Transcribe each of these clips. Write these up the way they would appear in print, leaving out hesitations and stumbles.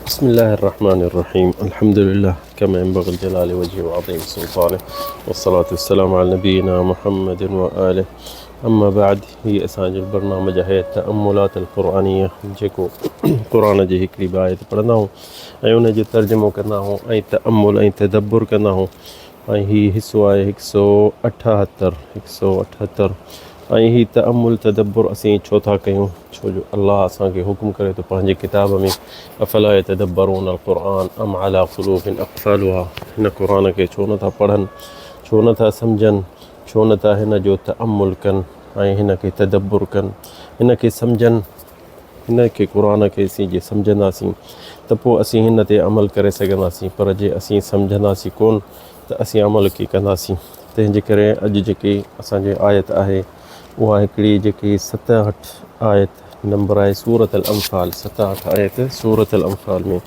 بسم الله الرحمن الرحيم. الحمد لله كما ينبغي الجلال وجهه وعظيم سلطانه، والصلاة والسلام على نبينا محمد وآله. أما بعد، هي أسانج البرنامج هي التأملات القرآنية जेको क़ुरान जी हिकिड़ी ॿ आयत पढ़ंदा आहियूं ऐं उन जो तर्जुमो कंदा आहियूं ऐं तअम्मुल ऐं तदब्बुर कंदा आहियूं। ऐं हीउ हिसो आहे 178 ऐं हीउ तअम्मुल तदब्बुर असीं छो था कयूं? छो जो अल्लाह असांखे हुकुम करे थो पंहिंजे किताब में अफ़ला यतदब्बरून अल-क़ुरआन अम अला क़ुलूबिन अक़फ़ालुहा। हिन क़ुरान खे छो नथा पढ़नि, छो नथा सम्झनि, छो नथा हिन जो तअम्मुल कनि ऐं हिन खे तदब्बुर कनि, हिन खे सम्झनि। हिन खे क़ुरान खे असीं जे सम्झंदासीं त पोइ असीं हिन ते अमल करे सघंदासीं, पर जे असीं सम्झंदासीं कोन त असीं अमल कीअं कंदासीं। तंहिंजे करे अॼु जेकी असांजी आयत आहे उहा हिकिड़ी जेकी 67 आयत नंबर आहे सूरत अल-अंफ़ाल। 67 आयत सूरत अल-अंफ़ाल में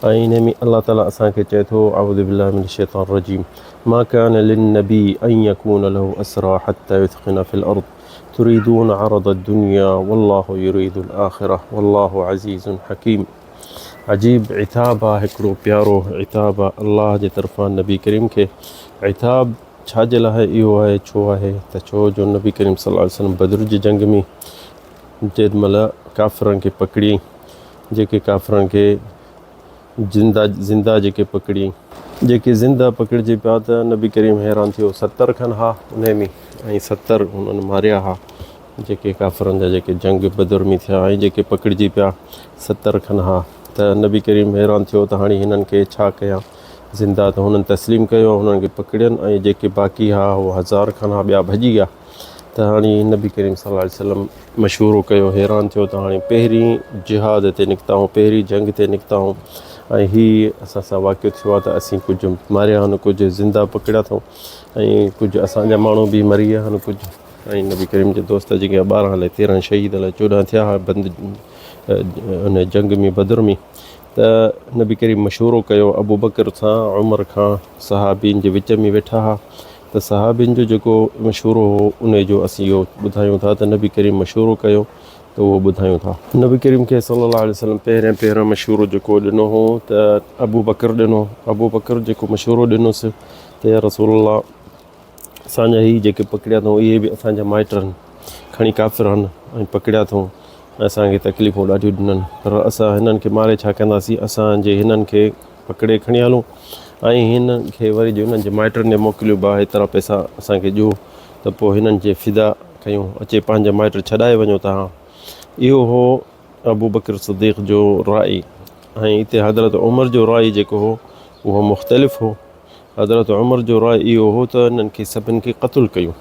ऐं इन में अल्लाह ताला असांखे चए थो अऊज़ु बिल्लाहि मिनश शैतानिर रजीम मा कान लिन्नबी अन यकून लहु असरा हत्ता युथख़िन फ़िल अर्द तुरीदून अरद दुनिया वल्लाहु युरीदुल आख़िरह वल्लाहु अज़ीज़ुन हकीम। अजीब इताब आहे, हिकिड़ो प्यारो इताब आहे अल्लाह जे तरफ़ां नबी करीम खे। इताब छाजे लाइ इहो आहे? छो आहे त छो जो नबी करीम सल्लल्लाहु अलैहि वसल्लम बदर जी जंग में जेॾीमहिल काफ़िरनि खे पकड़ी, जेके काफ़िरनि खे ज़िंदा जेके पकड़ी, जेके ज़िंदा पकड़िजे पिया त नबी करीम हैरान थियो। 70 खनि हा उन में ऐं 70 उन्हनि मारिया हा, जेके काफ़िरनि जा जेके जंग बदर में थिया ऐं जेके पकड़िजी पिया 70 खनि हा। त नबी करीम हैरान थियो त हाणे हिननि खे छा कयां ज़िंदा। त हुननि तस्लीम कयो, हुननि खे पकड़ियनि ऐं जेके बाक़ी हा उहो 1000 खनि हा ॿिया भॼी विया। त हाणे नबी करीम सल्लल्लाहु अलैहि वसल्लम मशवरो कयो, हैरान थियो त हाणे पहिरीं जिहाद ते निकिता आहियूं, पहिरीं जंग ते निकिता आहियूं ऐं हीअ असां सां वाक़िअ थियो आहे त असीं कुझु मारिया आहिनि, कुझु ज़िंदा पकड़िया अथऊं ऐं कुझु असांजा माण्हू बि मरी विया आहिनि कुझु। ऐं नबी करीम जे दोस्त जेके 12 अलाए 13 शहीद अलाए 14 थिया हुआ बंद उन जंग में बदर में। त नबी करीम मशवरो कयो अबू बकर सां, उमर खां, सहाबीन जे विच में वेठा हुआ। त सहाबीन जो जेको मशवरो हो उन जो असीं इहो ॿुधायूं था त नबी करीम मशवरो कयो त उहो ॿुधायूं था। नबी करीम खे सल्लल्लाहु अलैहि वसल्लम पहिरियों मशवरो जेको ॾिनो हो त अबू बकर ॾिनो। अबू बकर जेको मशवरो ॾिनोसि त या रसूल अल्लाह, असांजा ही जेके पकड़िया अथऊं इहे बि असांजा माइट आहिनि, खणी काफ़िर आहिनि ऐं पकड़िया अथऊं, असांखे तकलीफ़ूं ॾाढियूं ॾिननि, पर असां हिननि खे मारे छा कंदासीं? असांजे हिननि खे पकड़े खणी हलूं ऐं हिननि खे वरी जो हिननि जे माइटनि खे मोकिलियो बा हेतिरा पैसा असांखे ॾियो त पोइ हिननि जे फ़िदा कयूं, अचे पंहिंजा माइट छॾाए वञो तव्हां। इहो हो अबू बकर सिद्दीक़ जो राय। ऐं हिते हज़रत उमर जो राय जेको हो उहो मुख़्तलिफ़ हो। हज़रत उमर जो राय इहो हो त हिननि खे सभिनि खे क़त्ल कयूं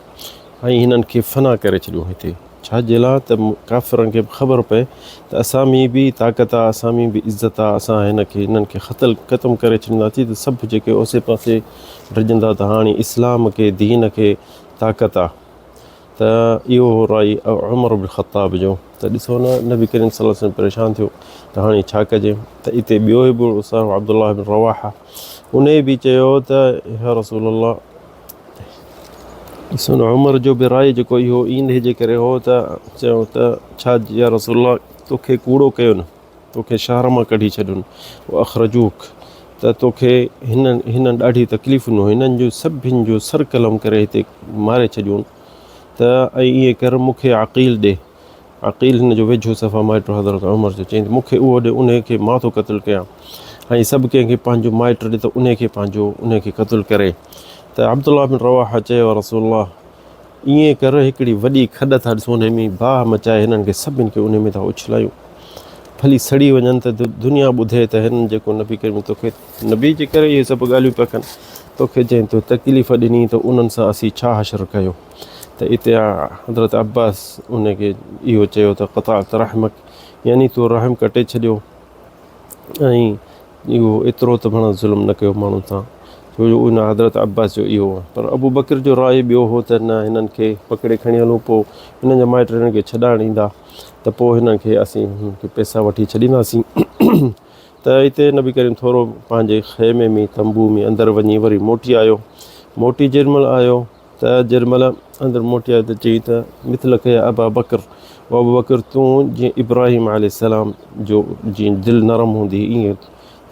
ऐं हिननि खे फ़ना करे छॾियूं हिते। छाजे लाइ? त काफ़िरनि खे ख़बर पए त असां में बि ताक़त आहे, असां में बि इज़त आहे, असां हिननि खे ख़तमु करे छॾींदासीं त सभु जेके ओसे पासे डिॼंदा त हाणे इस्लाम खे, दीन खे ताक़त आहे। त इहो राय उमर बिन ख़त्ताब जो। त ॾिसो न, नबी करीम सल्लल्लाहु अलैहि वसल्लम परेशान थियो त हाणे छा कजे। त हिते ॿियो हिकिड़ो साहब अब्दुल्लाह बिन रवाहा उन बि चयो त या रसूल अल्लाह, ॾिसो न उमर जो बि राय जेको इहो ईंदे जे करे हो त चयो त छा या रसूल अल्लाह, तोखे कूड़ो कयो न, तोखे शहर मां कढी छॾियुनि, अख़रजूक, त तोखे हिननि ॾाढी तकलीफ़ूं, हिननि जो सभिनि जो सर कलम करे हिते मारे छॾियूं त ऐं ईअं कर मूंखे अक़ील ॾे। अक़ील हिन जो वेझो सफ़ा माइट हज़रत उमर जो चई मूंखे उहो ॾे, उन खे मां थो क़त्ल कयां। ऐं सभु कंहिंखे पंहिंजो माइट ॾे त उन खे क़त्ल करे। त अब्दुल्लाह बिन रवाहा चयो रसूल अल्लाह, ईअं कर हिकिड़ी वॾी खॾ था ॾिसो हुन में बाहि मचाए हिननि खे सभिनि खे उन में था उछलायूं, भली सड़ी वञनि त दुनिया ॿुधे त हिननि जेको नबी करीम तोखे, नबी जे करे इहे सभु ॻाल्हियूं पिया कनि, तोखे चई तो तकलीफ़ ॾिनी त उन्हनि सां असीं छा हशर कयो। त हिते हज़रत अब्बास उनखे इहो चयो त क़ताअत रहमक, यानी तो रहम कटे छॾियो ऐं इहो एतिरो त भणा ज़ुल्म न कयो माण्हू सां, छो जो उन हज़रत अब्बास जो इहो आहे। पर अबू बकर जो राय ॿियो हो त न, हिननि खे पकड़े खणी हलूं, पोइ हिननि जा माइट हिननि खे छॾाइण ईंदा त पोइ हिननि खे असीं हिननि खे पैसा वठी छॾींदासीं। त हिते नबी करीम थोरो पंहिंजे ख़ैमे में, तंबू में अंदरि वञी वरी मोटी आयो। मोटी जेॾीमहिल आयो त जेॾीमहिल अंदरि मोटी आयो त चई त मिथल कया अबा बकर, अबू बकर तूं जीअं इब्राहिम अलैहिस्सलाम जो जीअं दिलि नरम हूंदी ईअं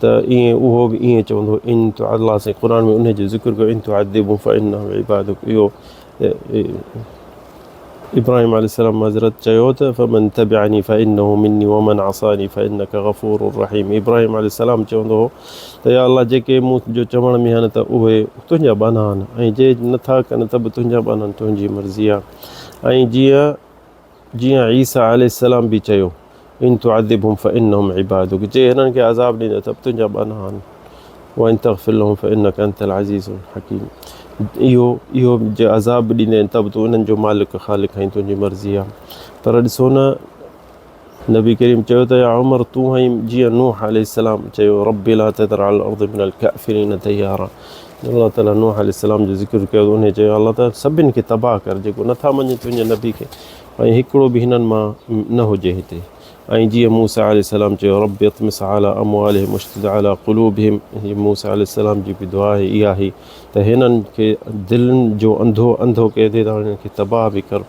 ईअं उहो बि ईअं चवंदो इन तो अलाह साईं क़ुर में उन जो ज़िक्र कयो इन तुअद्दिबुहुम फ़इन्नहुम इबादुक। इहो इब्राहिम अलैहिस्सलाम हज़रत चयो त फ़मन तबिअनी फ़इन्नहु मिन्नी वमन असानी फ़इन्नका गफ़ूरुर रहीम। इब्राहिम अलैहिस्सलाम चवंदो हो त या अलाह जेके मूं जो चवण में आहिनि त उहे तुंहिंजा बाना आहिनि ऐं जे नथा कनि त बि तुंहिंजा बाना आहिनि, तुंहिंजी मर्ज़ी आहे। ऐं जीअं ईसा अलैहिस्सलाम बि चयो इन तुअद्दिबहुम फ़इन्नहुम इबादुक, जे हिननि खे अज़ाब ॾींदे त बि तुंहिंजा बाना आहिनि, व इन तग़फ़िर लहुम फ़इन्नका अंतल अज़ीज़ुल हकीम। इहो जे अज़ाब ॾींदे त बि तूं उन्हनि जो मालिक ख़ालिक आहीं, तुंहिंजी मर्ज़ी आहे। पर ॾिसो न नबी करीम चयो त या उमर तूं ऐं जीअं नूह अलैहिस्सलाम चयो रब्बि ला तज़र अलल अर्दि मिनल काफ़िरीन दय्यारा। अल्लाह ताला नूह अलैहिस्सलाम जो ज़िक्र कयो उन चयो अल्लाह ताला सभिनि खे तबाह कर जेको नथा मञे तुंहिंजे नबी खे, ऐं हिकिड़ो बि हिननि मां न हुजे हिते। ऐं जीअं मूसा अलैहिस्सलाम चयो रब्बि इत्मिस अला अमवालिहिम वश्दुद अला क़ुलूबिहिम, मूसा अलैहिस्सलाम जी बि दुआ इहा हुई त हिननि खे दिलनि जो अंधो कहिड़े त हिननि खे तबाह बि कर।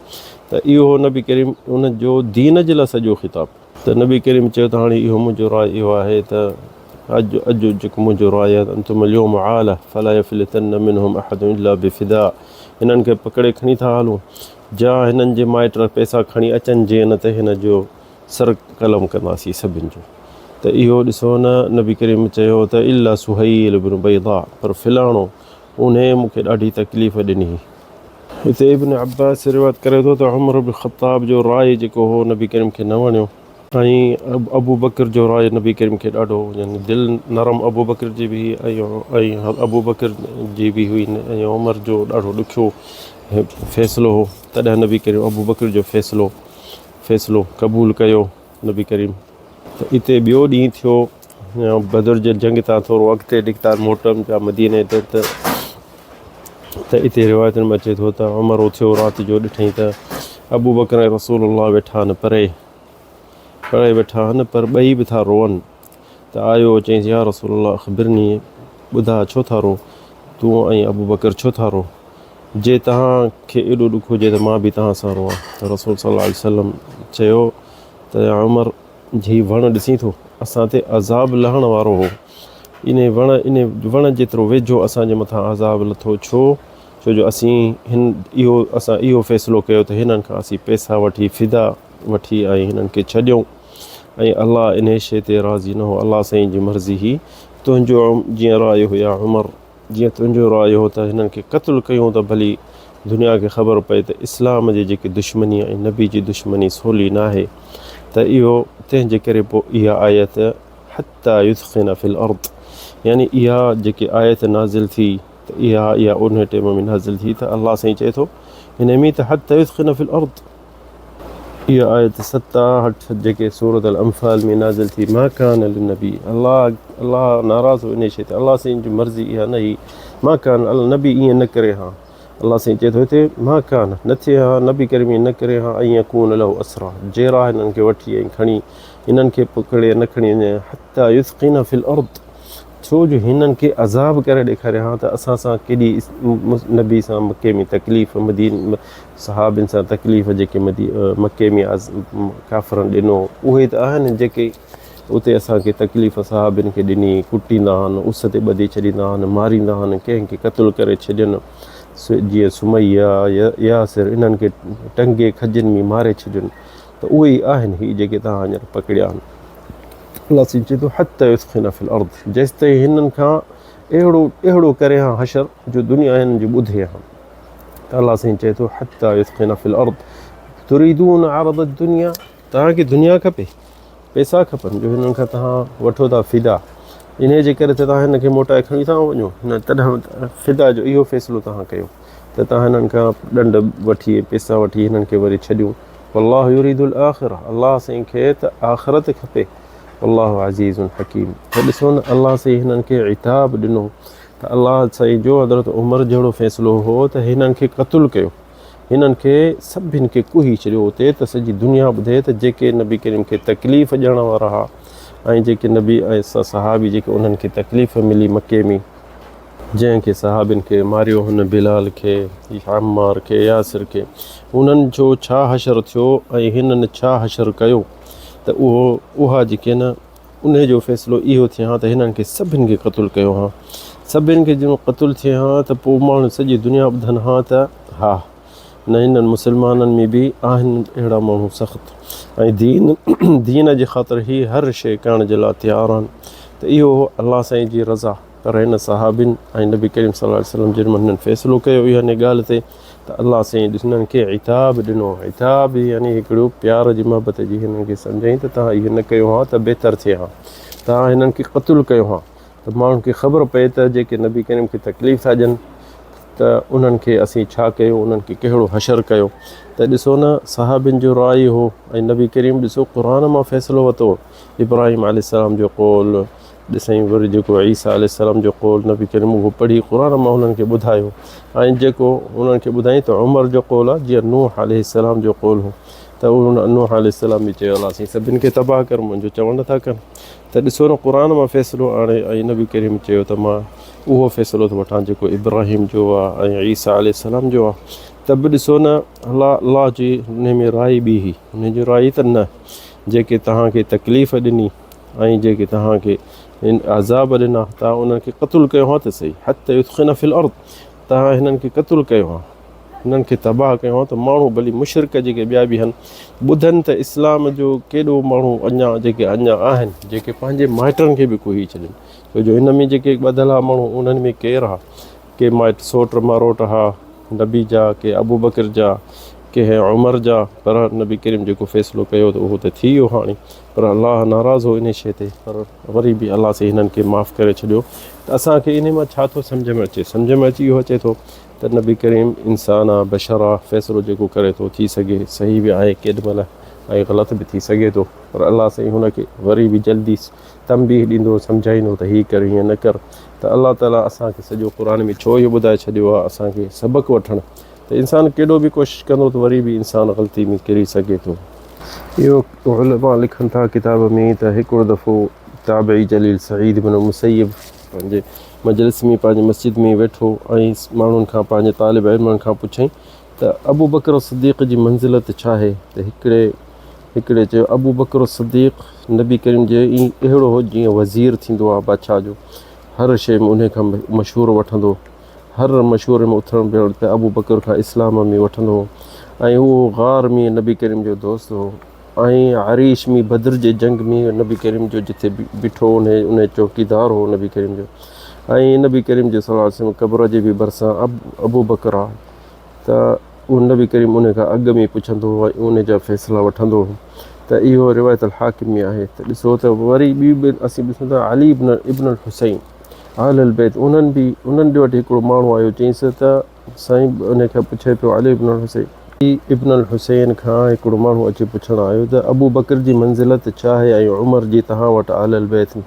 त इहो नबी करीम उन जो दीन जे लाइ सॼो ख़िताब। त नबी करीम चयो त हाणे इहो मुंहिंजो राय इहो आहे त अॼु जेको मुंहिंजो राय आहे अंतुम अल्यौम आला फला यफ़्लितन्न मिनहुम अहदुन इल्ला बिफ़िदा। हिननि खे पकड़े खणी था हलूं, जा हिननि जे माइट पैसा खणी अचनि जे न त हिन जो सर कलम कंदासीं सभिनि जो। त इहो ॾिसो न नबी करीम चयो त इल्ला सुहैल इब्न बैदा, पर फ़िलाणो उन मूंखे ॾाढी तकलीफ़ ॾिनी। हिते इब्न अब्बास रिवायत करे थो त उमर इब्न ख़त्ताब जो राय जेको हो नबी करीम खे न वणियो, ऐं अबू बकर जो राय नबी करीम खे ॾाढो यानी दिलि नरम अबू बकर जी बि ऐं अबू बकर जी बि हुई, ऐं उमर जो ॾाढो ॾुखियो फ़ैसिलो हो। तॾहिं नबी करीम अबू बकर जो फ़ैसिलो क़बूल कयो नबी करीम। त हिते ॿियो ॾींहुं थियो बदर जे जंग तां थोरो अॻिते निकिता मोटनि पिया मदीने ते, त हिते रिवायतुनि में अचे थो त उमर उथियो राति जो ॾिठईं त अबू बकर ऐं रसूलुल्लाह वेठा आहिनि परे वेठा आहिनि, पर ॿई बि था रोअनि। त आयो चईंसि या रसूलुल्लाह अख़बिरनी, ॿुधा छो था रो, तूं ऐं अबू बकर छो था रो, जे तव्हांखे एॾो ॾुख हुजे त मां बि तव्हां सां रोआं। त रसूल सल्लल्लाहु अलैहि वसल्लम चयो त या उमर जी वण ॾिसी थो असां ते अज़ाब लहण वारो हो, इन वण जेतिरो वेझो असांजे मथां अज़ाब लथो, छो जो असां इहो फ़ैसिलो कयो त हिननि खां असीं पैसा वठी फ़िदा वठी ऐं हिननि खे छॾियऊं, ऐं अलाह इन शइ ते राज़ी न हो, अलाह साईं जी मर्ज़ी ही। तुंहिंजो जीअं राय हुया उमर, जीअं तुंहिंजो राय हो त हिननि खे क़त्लु कयूं त भली दुनिया खे ख़बर पए त इस्लाम जी जेकी दुश्मनी ऐं नबी जी दुश्मनी सवली न आहे। त इहो तंहिंजे करे पोइ इहा आयत हत्ता युस्क़िन फ़िल अर्द, यानी इहा जेकी आयत नाज़िल थी त इहा उन टाइम में नाज़िल थी त अलाह साईं चए थो हिन में त हत्ता युस्क़िन फ़िल अर्द। इहा आयत 7-8 जेके सूरत अल अंफ़ाल में नाज़िल थी, मा कान लिन्नबी, अलाह नाराज़ हो इन शइ ते, अलाह साईं जी मर्ज़ी इहा न हुई, मा कान नबी ईअं न करे हा। अलाह साईं चए थो हिते मा कान न थिए हा नबी करीम ईअं न करे हा, ऐं यकून लहू असरा, जेरा हिननि खे वठी ऐं खणी हिननि खे पकड़े न खणी वञे, हत्ता युस्क़िन फ़िल अर्द, छो जो हिननि खे अज़ाब करे ॾेखारिया हा त असां सां केॾी नबी सां मके में तकलीफ़, सहाबिन सां तकलीफ़ जेके मके में काफ़रनि ॾिनो उहे त आहिनि जेके उते असांखे तकलीफ़ सहाबिन खे ॾिनी, कुटींदा आहिनि, उस ते ॿधी छॾींदा आहिनि, मारींदा आहिनि, कंहिंखे क़त्लु करे छॾनि, जीअं सुमैया यासिर इन्हनि खे टंगे खजनि में मारे छॾनि, त उहे ई आहिनि ही जेके तव्हां हींअर पकड़िया आहिनि। अलाह साईं चए थो हत्ता युस्क़िन फ़िल अर्द, जेसि ताईं हिननि खां अहिड़ो करे हा हशर जो दुनिया हिननि जी ॿुधे हा। त अलाह साईं चए थो हत्ता युस्क़िन फ़िल अर्द तुरीदून अरद दुनिया, तव्हांखे दुनिया खपे, पैसा खपनि जो हिननि खां तव्हां वठो था फ़िदा, इन जे करे त तव्हां हिन खे मोटाए खणी था वञो, न तॾहिं फ़िदा जो इहो फ़ैसिलो तव्हां कयो त तव्हां हिननि खां ॾंड वठी पैसा वठी हिननि खे वरी छॾियूं। वल्लाहु युरीदुल आख़िरा, अलाह साईं खे त आख़िरत खपे, वल्लाहु अज़ीज़ुन हकीम। त ॾिसो न अलाह साईं हिननि खे इताब ॾिनो त अलाह साईं जो हज़रत उमर जहिड़ो फ़ैसिलो हो त हिननि खे क़त्लु कयो, हिननि खे सभिनि खे कुही छॾियो हुते त सॼी दुनिया ॿुधे त जेके नबी करीम खे तकलीफ़ ॾियण वारा हुआ ऐं जेके नबी ऐं सहाबी जेके उन्हनि खे तकलीफ़ मिली मके में, जंहिंखे सहाबिन खे मारियो हुन बिलाल खे, अम्मार खे, यासिर खे, उन्हनि जो छा हशर थियो ऐं हिननि छा हशर कयो, त उहा जेके न उन जो फ़ैसिलो इहो थिए हा त हिननि खे सभिनि खे क़तलु कयो हा। सभिनि खे जो क़तलु थिए हा त पोइ माण्हू सॼी दुनिया ॿुधनि हा त हा न हिननि मुस्लमाननि में बि आहिनि अहिड़ा माण्हू सख़्तु ऐं दीन जे ख़ातिर ई हर शइ करण जे लाइ तयारु आहिनि। त इहो अलाह साईं जी रज़ा। पर हिन सहाबिन ऐं नबी करीम सल्लल्लाहु अलैहि वसल्लम जिन हिननि फ़ैसिलो कयो इहा हिन ॻाल्हि ते त अलाह साईं हिननि खे इताब ॾिनो। इताब यानी हिकिड़ो प्यार जी मोहबत जी हिननि खे सम्झाईं त तव्हां इहो न कयो हा त बहितरु थिए हा, तव्हां हिननि खे क़तलु कयो हा त माण्हुनि खे ख़बर पए त जेके नबी करीम खे तकलीफ़ था ॾियनि त उन्हनि खे असीं छा कयो, उन्हनि खे कहिड़ो हशर कयो। त ॾिसो न सहाबिन जो राय हो ऐं नबी करीम ॾिसो क़ुर मां फ़ैसिलो वरितो। इब्राहिम अलैहिस्सलाम जो क़ौल ॾिसई, वरी जेको ईसा अलैहिस्सलाम जो क़ौल नबी करीम उहो पढ़ी क़ुर मां हुननि खे ॿुधायो ऐं जेको उन्हनि खे ॿुधाई त उमर जो क़ौल आहे जीअं नूह अलैहिस्सलाम जो क़ौल हो त उन नूह अलैहिस्सलाम बि चयो अलाह साईं सभिनि खे तबाह कर, मुंहिंजो चवण नथा कनि। त ॾिसो न क़ुर मां फ़ैसिलो आणे ऐं नबी करीम चयो त मां उहो फ़ैसिलो थो वठां जेको इब्राहिम जो आहे ऐं ईसा अलैहिस्सलाम जो आहे। त बि ॾिसो न अलाह जी हुन में राय बि हुई, हुनजी राय त न जेके तव्हांखे तकलीफ़ ॾिनी ऐं जेके तव्हांखे अज़ाब ॾिना तव्हां उन्हनि खे क़तलु कयो हा त सही हथ युदख़िन फिल अर्द, तव्हां हिननि खे क़तलु कयो हा, हिननि खे तबाह कयो हा त माण्हू भली मुशरिक जेके ॿिया बि आहिनि ॿुधनि त इस्लाम जो केॾो माण्हू अञा आहिनि जेके पंहिंजे माइटनि खे बि कोई छॾनि। छो जो हिन में जेके ॿधल आहे माण्हू उन्हनि में केरु आहे, के माइट सोट मारोट हा नबी जा, के अबू बकर जा, के उमर जा। पर नबी करीम जेको फ़ैसिलो कयो त उहो त थी वियो हाणे, पर अलाह नाराज़ हो इन शइ ते, पर वरी बि अलाह सां हिननि खे माफ़ु करे छॾियो। त असांखे इन मां छा थो सम्झ में अचे, सम्झ में अची इहो अचे थो त नबी करीम इंसान आहे, बशर आहे, फ़ैसिलो जेको करे थो थी सघे सही बि आहे केॾीमहिल ऐं ग़लति बि थी सघे थो, पर अलाह साईं हुनखे वरी बि जल्दी तंबीह ॾींदो, सम्झाईंदो त हीअ कर हीअं न कर। त अलाह ताला असांखे सॼो क़ुर में छो इहो ॿुधाए छॾियो आहे असांखे सबक़ु वठणु, त इंसानु केॾो बि कोशिशि कंदो त वरी बि इंसानु ग़लती में किरी सघे थो। इहो उलमा लिखनि था किताब में त हिकिड़ो दफ़ो ताबई जलील सईद इब्न मुसय्यब पंहिंजे मजलिस में पंहिंजे मस्जिद में वेठो ऐं माण्हुनि खां पंहिंजे तालिब इल्मनि खां पुछई त अबू बकर सिद्दीक़ जी मंज़िलत छा आहे। त हिकिड़े चयो अबू बकर सिद्दीक़ नबी करीम जे अहिड़ो हो जीअं वज़ीर थींदो आहे बादशाह जो, हर शइ में उन खां मशहूरु वठंदो, हर मशहूर में उथण बीहण त अबू बकर खां इस्लाम में वठंदो ऐं उहो गार में नबी करीम जो दोस्त हो ऐं आरीश में बद्र जे जंग में नबी करीम जो जिथे बीठो उन चौकीदार हो नबी करीम जो। ऐं नबी करीम जे सल्लल्लाहु अलैहि वसल्लम क़ब्र जे बि भरिसां अबू बकर आहे त उहो नबी करीम उन खां अॻु में पुछंदो ऐं उन जा फ़ैसिला वठंदो। त इहो रिवायत हाकिम में आहे। त ॾिसो त वरी बि असीं ॾिसूं था अली इब्न हुसैन अहल बैत उन्हनि ॾे वटि हिकिड़ो माण्हू आयो, चईंसि त साईं उन खां पुछे पियो अली इब्न हुसैन खां हिकिड़ो माण्हू अची पुछणु आयो त अबू बकर जी मंज़िलत छा आहे ऐं उमर जी तव्हां वटि अहल बैत।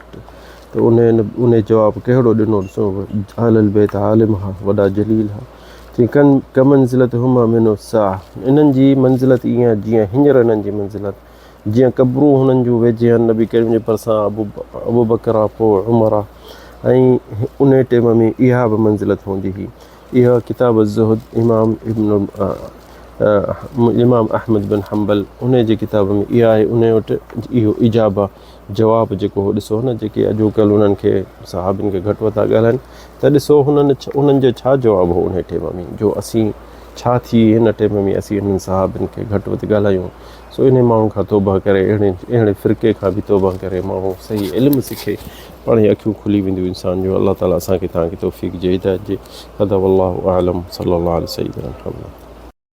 त उन जवाबु कहिड़ो ॾिनो, ॾिसो अहल बैत आलिम हा, वॾा जलील हा, चई क मंज़िलत हुमा मिनो सा, इन्हनि जी मंज़िलत ईअं जीअं हींअर इन्हनि जी मंज़िलत, जीअं क़ब्रूं हुननि जूं वेझे आहिनि नबी करीम जे भरिसां अबू बकर आहे, पोइ उमर आहे, ऐं उन टाइम में इहा बि मंज़िलत हूंदी हुई। इहा किताब ज़ुहद इमाम अहमद बिन हम्बल उन जी किताब में इहा आहे। उन वटि इहो इजाबा जवाबु जेको हो ॾिसो न जेके अॼुकल्ह उन्हनि खे सहाबिन खे घटि वधा ॻाल्हाइनि त ॾिसो उन्हनि जो छा जवाबु हो उन टाइम में, जो असीं छा थी हिन टाइम में असीं हिननि सहाबिन खे घटि वधि ॻाल्हायूं। सो इन माण्हू खां तौबा करे अहिड़े फ़िरक़े खां बि तौबा करे माण्हू सही इल्मु सिखे, पाण ई अखियूं खुली वेंदियूं इंसान जो। अलाह ताला असांखे तव्हांखे तौफ़ीक़ ॾिए, हिदायत ॾिए। हदा वल्लाहु अअलम सल्लल्लाहु अलैहि वसल्लम।